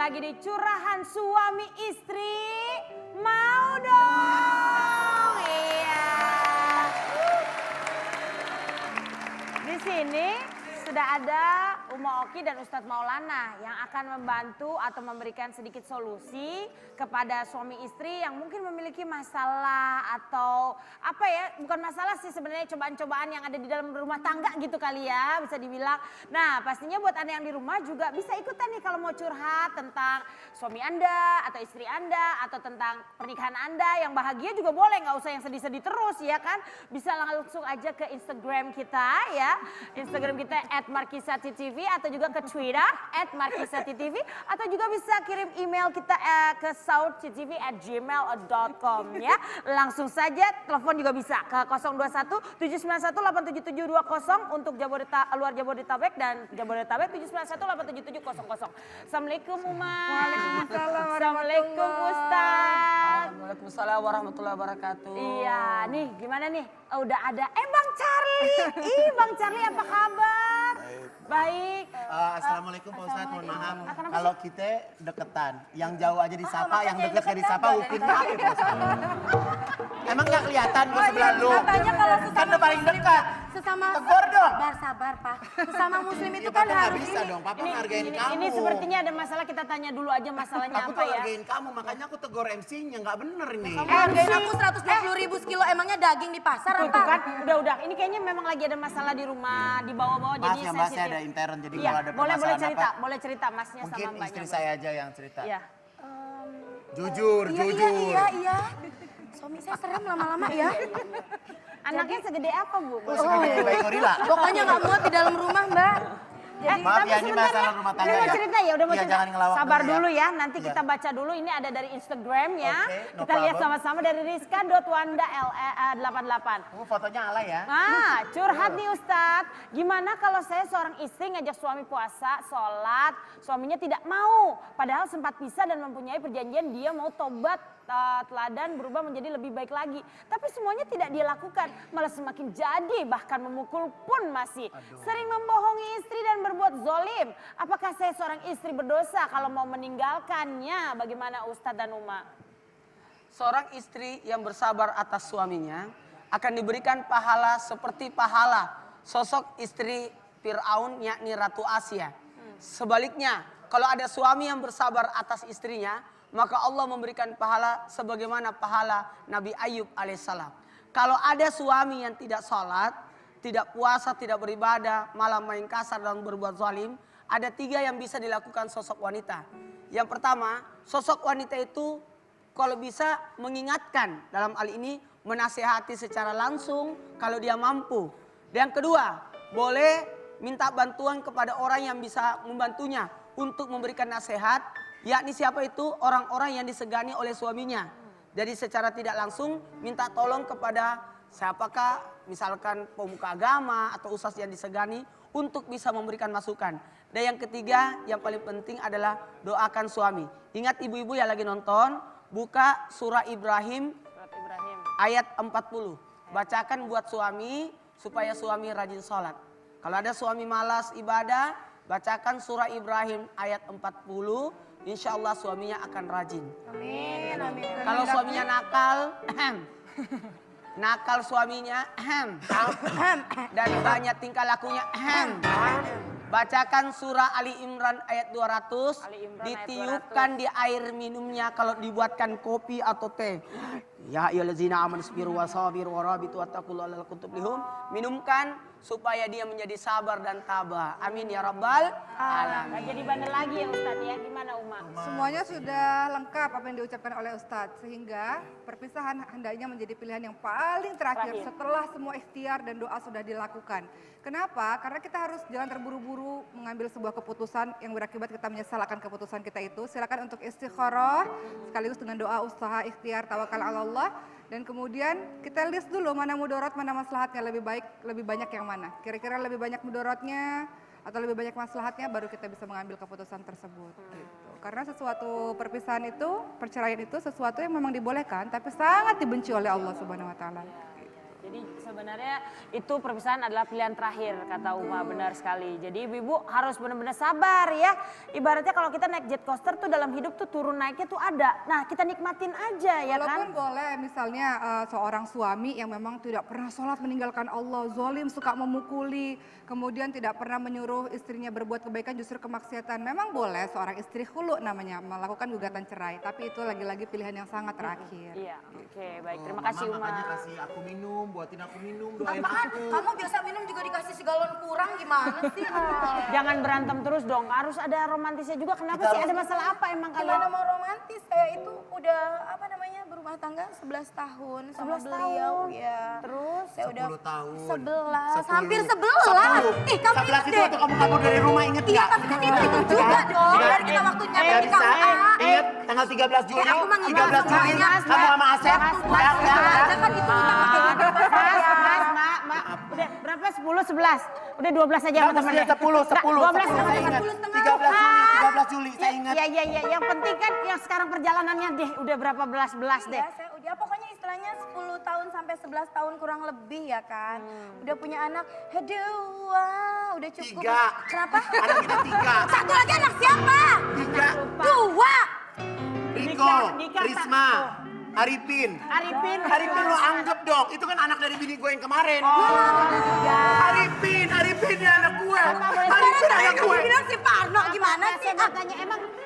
lagi di Curahan Suami Istri. Mau dong? Iya. Di sini sudah ada Uma Oki dan Ustadz Maulana yang akan membantu atau memberikan sedikit solusi kepada suami istri yang mungkin memiliki masalah atau apa ya, bukan masalah sih sebenarnya, cobaan-cobaan yang ada di dalam rumah tangga gitu kali ya bisa dibilang. Nah pastinya buat Anda yang di rumah juga bisa ikutan nih kalau mau curhat tentang suami Anda atau istri Anda atau tentang pernikahan Anda yang bahagia juga boleh, nggak usah yang sedih-sedih terus ya kan. Bisa langsung aja ke Instagram kita ya, Instagram kita @markisatitv atau juga ke Twitter @markisatitv atau juga bisa kirim email kita ke saurtv@gmail.com ya. Langsung saja telepon juga bisa ke 021 791 87720 untuk luar Jabodetabek dan Jabodetabek 791 87700. Assalamualaikum Uma. Waalaikumsalam. Assalamualaikum Ustaz. Waalaikumsalam warahmatullahi wabarakatuh. Iya nih gimana nih? Udah ada Bang Charlie. Bang Charlie apa kabar? Baik. Assalamualaikum Pak Ustadz, mohon maaf. Kenapa Kalau kita deketan, yang jauh aja disapa, yang dekat gak disapa, hukumnya apa Pak Ustadz? Emang gak kelihatan gue sebelah lu? Katanya kalau Kan sesama udah paling dekat. sesama Tegur dong. sabar Pak. Sesama muslim itu Ya, kan Papa gak harus bisa ini. dong, Papa ngargain kamu. Ini sepertinya ada masalah, kita tanya dulu aja masalahnya Aku apa tuh ya. ngargain kamu, makanya aku tegur MC-nya, gak bener nih. Hargain aku 150.000 sekilo, emangnya daging di pasar Tuh apa? kan, udah. Ini kayaknya memang lagi ada masalah di rumah, di bawah-bawah jadi Maaf ya Mbak, saya sensitif. ada intern, jadi Iya, kalau ada boleh permasalahan cerita, apa, boleh cerita masnya mungkin sama mbaknya. istri saya aja yang cerita. Iya. Jujur, jujur. Iya. Suami saya serem lama-lama ya. Anaknya segede apa Bu? Oh, segede bayi gorila. Pokoknya nggak muat di dalam rumah Mbak. Jadi Maaf tapi ya, ini sebentar masalah ya. rumah tangga Udah mau ya. cerita ya, udah mau Iya, cerita. jangan ngelawak Sabar dulu ya. dulu ya, nanti Iya. kita baca dulu. Ini ada dari Instagram ya. Oke, no Kita lihat problem. sama-sama dari Rizka.wanda88. Fotonya alay ya. Curhat nih Ustadz. Gimana kalau saya seorang istri ngajak suami puasa, sholat, suaminya tidak mau. Padahal sempat pisah dan mempunyai perjanjian dia mau tobat, teladan berubah menjadi lebih baik lagi. Tapi semuanya tidak dia lakukan, malah semakin jadi, bahkan memukul pun masih. Sering membohongi istri dan berbuat zolim. Apakah saya seorang istri berdosa kalau mau meninggalkannya? Bagaimana Ustadz dan Uma? Seorang istri yang bersabar atas suaminya akan diberikan pahala seperti pahala sosok istri Fir'aun yakni Ratu Asia. Sebaliknya, kalau ada suami yang bersabar atas istrinya, maka Allah memberikan pahala sebagaimana pahala Nabi Ayub alaihissalam. Kalau ada suami yang tidak sholat, tidak puasa, tidak beribadah, malah main kasar dan berbuat zalim, ada 3 yang bisa dilakukan sosok wanita. Yang pertama, sosok wanita itu kalau bisa mengingatkan, dalam hal ini menasehati secara langsung kalau dia mampu. Dan yang kedua, boleh minta bantuan kepada orang yang bisa membantunya untuk memberikan nasihat, yakni siapa itu? Orang-orang yang disegani oleh suaminya. Jadi secara tidak langsung minta tolong kepada siapakah, misalkan pemuka agama atau ustaz yang disegani untuk bisa memberikan masukan. Dan yang ketiga, yang paling penting adalah doakan suami. Ingat ibu-ibu yang lagi nonton, buka surah Ibrahim ayat 40. Bacakan buat suami supaya suami rajin sholat. Kalau ada suami malas ibadah, bacakan surah Ibrahim ayat 40. Insya Allah suaminya akan rajin. amin. Kalau suaminya nakal, nakal suaminya, dan banyak tingkah lakunya, bacakan surah Ali Imran ayat 200, Ali Imran ayat ditiupkan di air minumnya kalau dibuatkan kopi atau teh. Ya ayyuhallazina amanu sabiru wasabiru warabitu wattaqullaha la'allakum tuflihun. Minumkan supaya dia menjadi sabar dan tabah. Amin ya rabbal alamin. Gak jadi bandel lagi ya Ustadz ya, gimana Uma? Semuanya sudah lengkap apa yang diucapkan oleh Ustadz. Sehingga perpisahan hendaknya menjadi pilihan yang paling terakhir setelah semua ikhtiar dan doa sudah dilakukan. Kenapa? Karena kita harus jangan terburu-buru mengambil sebuah keputusan yang berakibat kita menyesal akan keputusan kita itu. Silakan untuk istikharah sekaligus dengan doa, usaha, ikhtiar, tawakal ala Allah. Dan kemudian kita list dulu mana mudarat, mana maslahatnya, lebih baik, lebih banyak yang mana. Kira-kira lebih banyak mudaratnya atau lebih banyak maslahatnya, baru kita bisa mengambil keputusan tersebut. Gitu. Karena sesuatu perpisahan itu, perceraian itu sesuatu yang memang dibolehkan, tapi sangat dibenci oleh Allah Subhanahu Wa Taala. Jadi sebenarnya itu perpisahan adalah pilihan terakhir kata Uma, benar sekali. Jadi ibu-ibu harus benar-benar sabar ya. Ibaratnya kalau kita naik jet coaster tuh dalam hidup tuh turun naiknya tuh ada. Nah kita nikmatin aja ya kan. Walaupun boleh misalnya seorang suami yang memang tidak pernah sholat meninggalkan Allah, zolim, suka memukuli, kemudian tidak pernah menyuruh istrinya berbuat kebaikan justru kemaksiatan. Memang boleh seorang istri khulu namanya melakukan gugatan cerai, tapi itu lagi-lagi pilihan yang sangat terakhir. Iya, oke baik. Terima Mama kasih Uma. makanya kasih aku minum, buatin aku minum, doain Apaan? aku. Kamu biasa minum juga dikasih segalon kurang gimana sih? Jangan berantem terus dong, harus ada romantisnya juga. Kenapa sih, ada masalah apa emang kalian? Gimana mau romantis? Saya itu udah apa namanya berumah tangga 11 tahun sama 11 beliau. tahun. Ya. Terus? Saya udah 10 tahun. 11, 10. hampir 11. Ih, kamu 11 inget itu deh. waktu kamu kabur dari rumah, inget Iya, nggak? tapi kan itu juga dong. Dari kita waktunya Nggak di bisa, KUA. inget tanggal 13 Juli, aku mah nggak 13 ingat Juli, semuanya. kamu sama Asep, Aja kan itu kita pakai hidup Mak, udah berapa? 10, 11? Udah 12 aja sama temennya. 10, 12 sama saya ingat. temen. 13 Juli, saya ingat. Iya, yang penting kan yang sekarang perjalanannya deh, udah berapa belas deh. Ya, saya udah pokoknya istilahnya 10 tahun sampai 11 tahun kurang lebih ya kan. Udah punya anak, dua, udah cukup. 3. Kenapa? Anak kita 3. Satu lagi anak siapa? 3. 2. Riko, Nikah, Risma, Arifin. Arifin. Arifin lo anggap dong, itu kan anak dari bini gue yang kemarin. Arifin ya anak gue. Arifin anak gue. Bilang si Parno gimana sih? Saya mau tanya,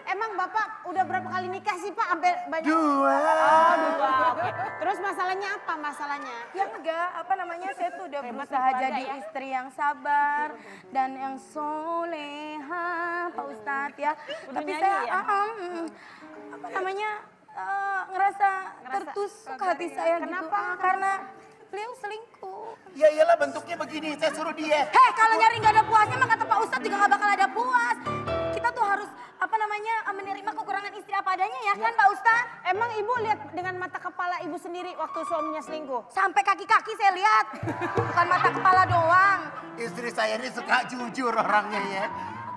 emang Bapak udah berapa kali nikah sih Pak? Sampai banyak? 2. Oh, 2. Oke. Terus masalahnya apa masalahnya? Ya enggak, apa namanya, saya tuh udah Hebat berusaha keluarga jadi ya. istri yang sabar dan yang soleha, Pak Ustadz ya. Udah Tapi nyanyi saya ya? apa namanya ngerasa tertusuk hati saya Kenapa? gitu. Karena beliau selingkuh. Ya iyalah bentuknya begini, saya suruh dia. Heh, kalau nyari nggak ada puasnya mah kata Pak Ustadz juga nggak bakal ada puas. Kita tuh harus apa namanya menerima kekurangan istri apa adanya ya kan Pak Ustadz? Emang ibu lihat dengan mata kepala ibu sendiri waktu suaminya selingkuh? Sampai kaki-kaki saya lihat, bukan mata kepala doang. Istri saya ini suka jujur orangnya ya.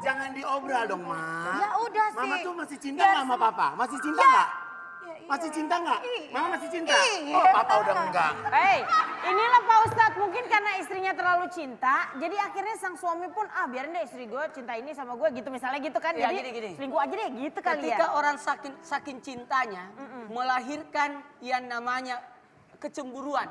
Jangan diobral dong, Ma. Ya udah sih. Mama tuh masih cinta Ya, nggak sama Papa? Masih cinta Ya. nggak? Ya, iya. Masih cinta nggak? Iya. Mama masih cinta? Iya. Oh, Papa udah enggak. Hei, inilah Pak Ustadz, mungkin karena istrinya terlalu cinta, jadi akhirnya sang suami pun, biarin deh istri gue cinta ini sama gue gitu, misalnya gitu kan. Ya, Jadi gini. selingkuh aja deh gitu kali ya. Ketika orang saking cintanya melahirkan yang namanya kecemburuan.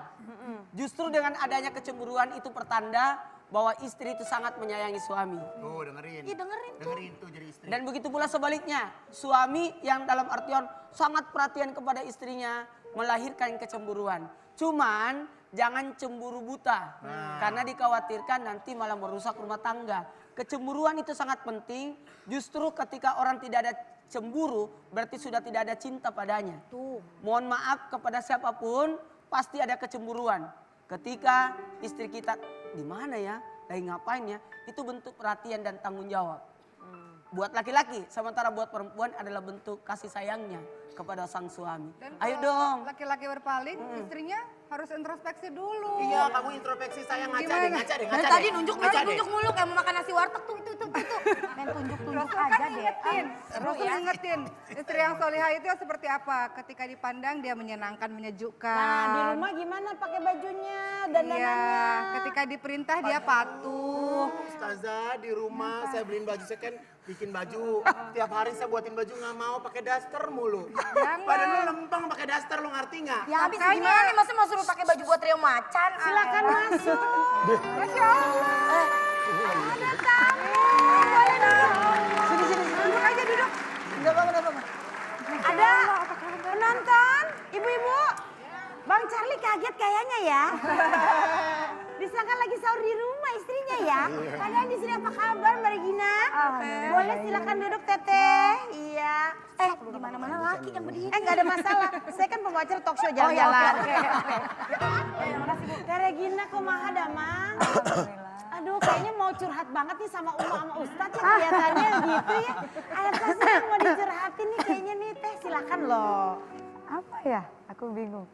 Justru dengan adanya kecemburuan itu pertanda bahwa istri itu sangat menyayangi suami. Tuh, dengerin. Iya, dengerin tuh. Dengerin tuh jadi istri. Dan begitu pula sebaliknya, suami yang dalam artian sangat perhatian kepada istrinya melahirkan kecemburuan. Cuman jangan cemburu buta, karena dikhawatirkan nanti malah merusak rumah tangga. Kecemburuan itu sangat penting, justru ketika orang tidak ada cemburu berarti sudah tidak ada cinta padanya. Mohon maaf kepada siapapun, pasti ada kecemburuan. Ketika istri kita di mana ya, lagi ngapain ya, itu bentuk perhatian dan tanggung jawab. Buat laki-laki, sementara buat perempuan adalah bentuk kasih sayangnya kepada sang suami. Dan Ayo kalau dong. laki-laki berpaling, istrinya harus introspeksi dulu. Iya, kamu introspeksi saya ngaca Gimana? deh, ngaca deh, Dari ngaca tadi deh. nunjuk Ngaca deh. mulu kayak mau makan nasi warteg tuh itu. Main tunjuk-tunjuk Rasul aja kan deh. ingetin, seru Rasul ya. ingetin. Istri yang solihah itu seperti apa? Ketika dipandang dia menyenangkan, menyejukkan. Nah di rumah gimana pakai bajunya dan Iya, ketika diperintah dia patuh. Ustazah di rumah saya beliin baju second, bikin baju. Tiap hari saya buatin baju nggak mau pakai daster mulu. Jangan. Badan lu lempeng pakai daster, lu ngerti nggak? Ya habis Makanya- gimana nih, masa mau suruh pakai baju buat trio macan? Silakan masuk. Masya Allah. Ada tamu. Boleh duduk. Duduk aja duduk. Ada penonton, ibu-ibu. Bang Charlie kaget kayaknya ya. Disangka lagi sahur di rumah istrinya ya. Padahal di sini apa kabar Mbak Regina? Boleh silakan duduk Teteh. Iya. Di mana-mana laki yang berdiri. Nggak ada masalah. Saya kan pembawa acara talk show jalan-jalan. Teh Regina kumaha damang? Aduh kayaknya mau curhat banget nih sama Uma sama Ustadz ya kelihatannya gitu ya. Ada pasti yang mau dicurhatin nih kayaknya nih Teh, silakan loh. Apa ya? Aku bingung.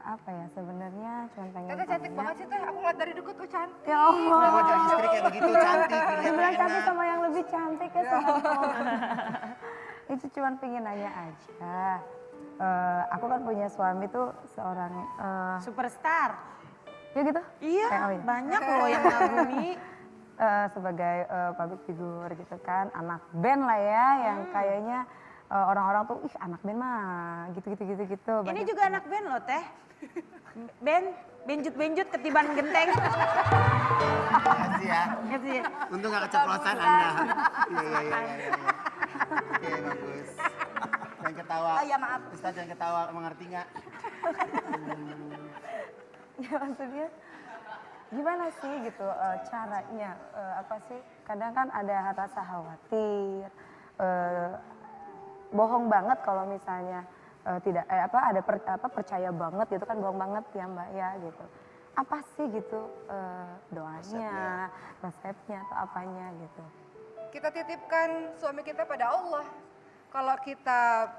Apa ya sebenarnya cuma pengen Teteh cantik tanya. banget sih Teh, aku ngeliat dari deket tuh cantik. Ya Allah. Mau jadi istri kayak begitu cantik, Dibilang dilihatnya cantik enak. sama yang lebih cantik ya sama aku. Itu cuma pengen nanya aja. Aku kan punya suami tuh seorang Superstar. Ya gitu? Iya, Oh iya. banyak loh yang ngagumi. Sebagai public figure gitu kan, anak band lah ya, yang kayaknya orang-orang tuh, ih anak band mah, gitu. Ini Banyak juga anak band loh teh. Benjut-benjut ketiban genteng. Makasih ya. Gitu ya. Untung gak keceplosan Anda. Iya. Oke, bagus. Jangan ketawa. Oh iya, maaf. Ustaz jangan ketawa, mengerti nggak? Ya maksudnya gimana sih gitu caranya, apa sih, kadang kan ada rasa khawatir, bohong banget kalau misalnya tidak percaya banget gitu kan, bohong banget ya Mbak ya gitu. Apa sih gitu doanya, resepnya atau apanya gitu. Kita titipkan suami kita pada Allah. Kalau kita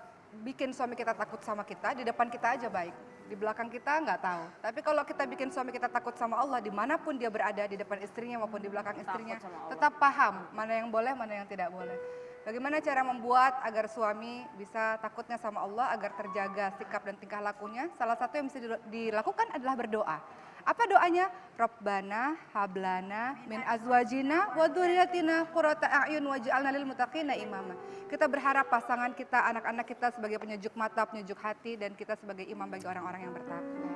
bikin suami kita takut sama kita, di depan kita aja baik. Di belakang kita nggak tahu. Tapi kalau kita bikin suami kita takut sama Allah, dimanapun dia berada, di depan istrinya maupun di belakang istrinya, tetap paham mana yang boleh, mana yang tidak boleh. Bagaimana cara membuat agar suami bisa takutnya sama Allah, agar terjaga sikap dan tingkah lakunya? Salah satu yang bisa dilakukan adalah berdoa. Apa doanya? Rabbana hablana min azwajina wa dzurriyyatina qurrata a'yun waj'alna lil muttaqina imama. Kita berharap pasangan kita, anak-anak kita sebagai penyejuk mata, penyejuk hati, dan kita sebagai imam bagi orang-orang yang bertakwa.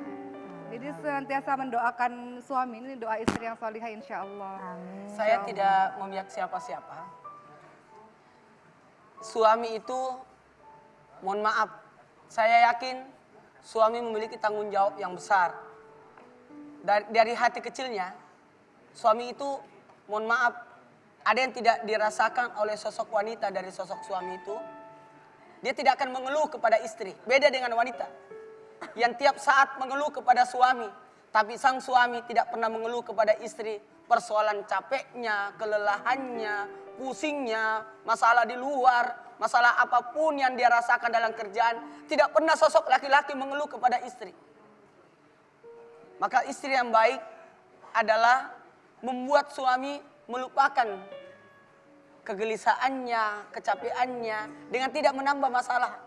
Jadi senantiasa mendoakan suami, ini doa istri yang salihah insya Allah. Saya tidak memihak siapa-siapa. Suami itu, mohon maaf, saya yakin suami memiliki tanggung jawab yang besar. Dari hati kecilnya, suami itu, mohon maaf, ada yang tidak dirasakan oleh sosok wanita dari sosok suami itu. Dia tidak akan mengeluh kepada istri, beda dengan wanita yang tiap saat mengeluh kepada suami. Tapi sang suami tidak pernah mengeluh kepada istri persoalan capeknya, kelelahannya, pusingnya, masalah di luar, masalah apapun yang dia rasakan dalam kerjaan. Tidak pernah sosok laki-laki mengeluh kepada istri. Maka istri yang baik adalah membuat suami melupakan kegelisahannya, kecapeannya dengan tidak menambah masalah.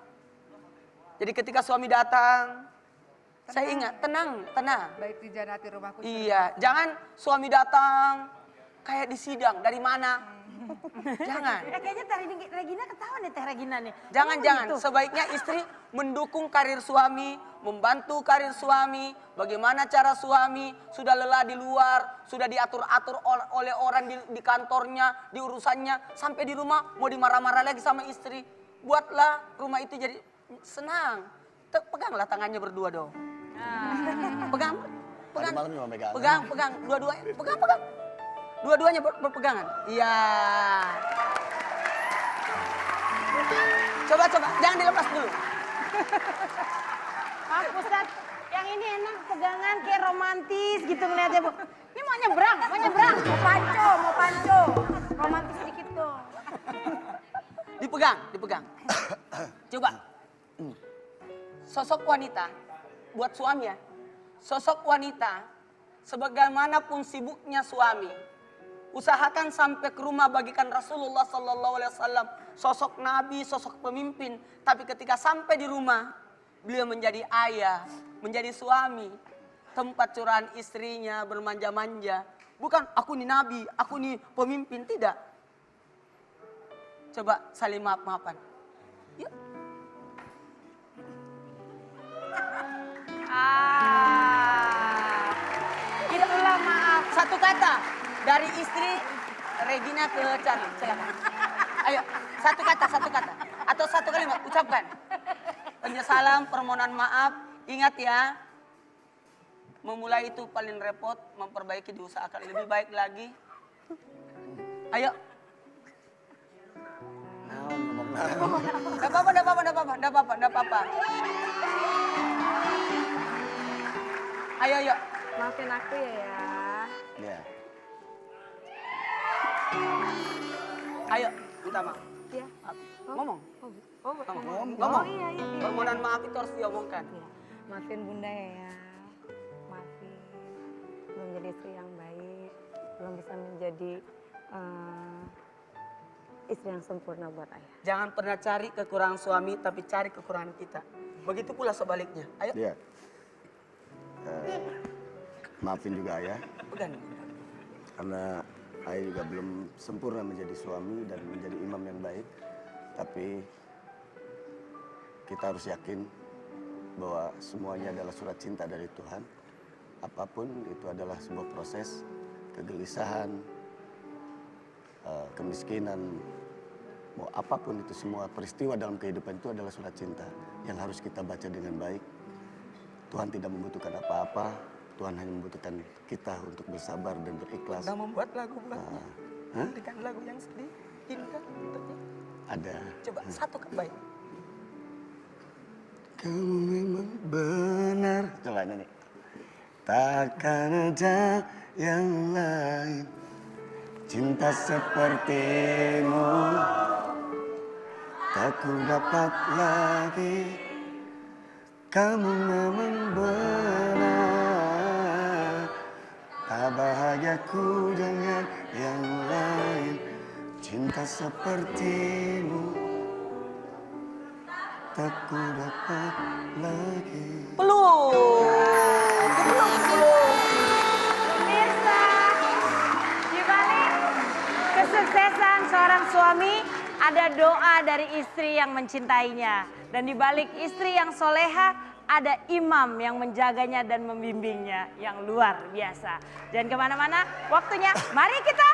Jadi ketika suami datang, saya ingat, tenang. Baik di janati rumahku. Iya, jangan suami datang kayak di sidang, dari mana? Jangan. Kayaknya Teh Regina ketawa nih Teh Regina nih. Jangan. Gitu. Sebaiknya istri mendukung karir suami, membantu karir suami. Bagaimana cara suami sudah lelah di luar, sudah diatur-atur oleh orang di kantornya, di urusannya. Sampai di rumah mau dimarah-marah lagi sama istri. Buatlah rumah itu jadi senang. Peganglah tangannya berdua dong. Pegang. Tadi malam juga megang. Pegang. Dua-duanya, pegang. Dua-duanya berpegangan. Iya. Coba. Jangan dilepas dulu. Maaf Ustaz, yang ini enak pegangan kayak romantis gitu ngeliatnya Bu. Ini mau nyebrang. Mau panco. Romantis dikit dong. Dipegang. Coba. Sosok wanita, buat suami ya. Sosok wanita, sebagaimanapun sibuknya suami, usahakan sampai ke rumah bagikan Rasulullah SAW, sosok nabi, sosok pemimpin. Tapi ketika sampai di rumah, beliau menjadi ayah, menjadi suami, tempat curahan istrinya bermanja-manja. Bukan aku nih nabi, aku nih pemimpin, tidak. Coba saling maaf-maafan. Yuk. Itulah maaf. Satu kata dari istri Regina ke Charlie. Silakan. Ayo, satu kata. Atau satu kalimat, ucapkan. Penyesalan, permohonan maaf. Ingat ya, memulai itu paling repot, memperbaiki diusahakan lebih baik lagi. Ayo. Enggak apa-apa. Ayo. Maafin aku ya. Iya. Ayo, minta maaf. Iya. Ngomong. Oh iya. Permohonan maaf itu harus diomongkan. Iya. Maafin Bunda ya. Maafin. Belum jadi istri yang baik. Belum bisa menjadi istri yang sempurna buat ayah. Jangan pernah cari kekurangan suami, tapi cari kekurangan kita. Begitu pula sebaliknya. Ayo. Iya. maafin juga ayah. Bukan. Karena ayah juga belum sempurna menjadi suami dan menjadi imam yang baik. Tapi kita harus yakin bahwa semuanya adalah surat cinta dari Tuhan. Apapun itu adalah sebuah proses, kegelisahan, kemiskinan, mau apapun itu, semua peristiwa dalam kehidupan itu adalah surat cinta yang harus kita baca dengan baik. Tuhan tidak membutuhkan apa-apa, Tuhan hanya membutuhkan kita untuk bersabar dan berikhlas. Udah membuat lagu buatnya. Berikan lagu yang sedih, indah untuknya. Ada. Coba satu baik. Kamu memang benar. Coba nyanyi. Takkan ada yang lain, cinta sepertimu tak ku dapat lagi. Kamu memang benar, tak bahagiaku dengan yang lain. Cinta sepertimu tak ku dapat lagi. Pemirsa, di balik kesuksesan seorang suami ada doa dari istri yang mencintainya. Dan di balik istri yang soleha ada imam yang menjaganya dan membimbingnya yang luar biasa. Jangan kemana-mana, waktunya mari kita